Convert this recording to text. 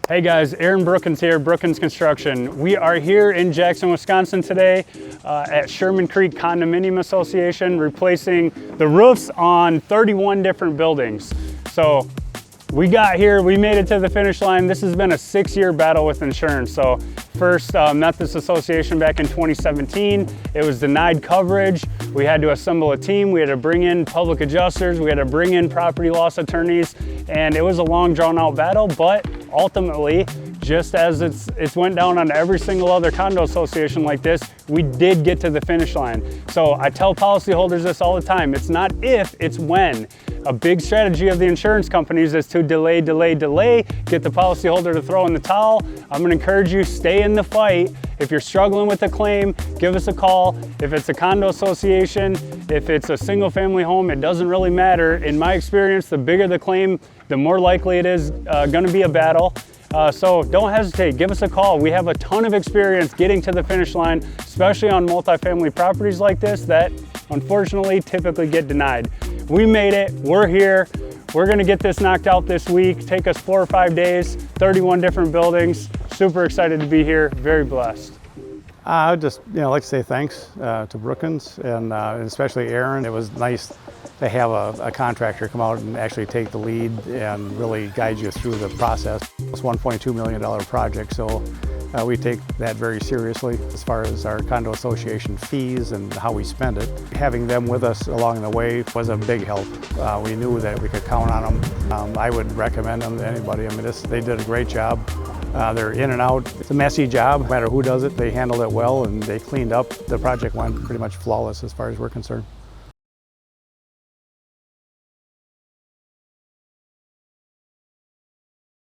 Hey guys, Aaron Brookins here, Brookins Construction. We are here in Jackson, Wisconsin today at Sherman Creek Condominium Association, replacing the roofs on 31 different buildings. So we got here, we made it to the finish line. This has been a 6-year battle with insurance. So first met this association back in 2017. It was denied coverage. We had to assemble a team. We had to bring in public adjusters. We had to bring in property loss attorneys. And it was a long drawn out battle, but ultimately, just as it's went down on every single other condo association like this, we did get to the finish line. So I tell policyholders this all the time. It's not if, it's when. A big strategy of the insurance companies is to delay, get the policyholder to throw in the towel. I'm gonna encourage you, stay in the fight. If you're struggling with a claim, give us a call. If it's a condo association, if it's a single family home, it doesn't really matter. In my experience, the bigger the claim, the more likely it is gonna be a battle. So don't hesitate, give us a call. We have a ton of experience getting to the finish line, especially on multifamily properties like this that unfortunately typically get denied. We made it, we're here. We're gonna get this knocked out this week. Take us 4 or 5 days, 31 different buildings. Super excited to be here, very blessed. I'd just like to say thanks to Brookins and especially Aaron. It was nice to have a contractor come out and actually take the lead and really guide you through the process. It's a $1.2 million project, so we take that very seriously as far as our condo association fees and how we spend it. Having them with us along the way was a big help. We knew that we could count on them. I would recommend them to anybody. I mean, they did a great job. They're in and out. It's a messy job. No matter who does it, they handled it well and they cleaned up. The project went pretty much flawless as far as we're concerned.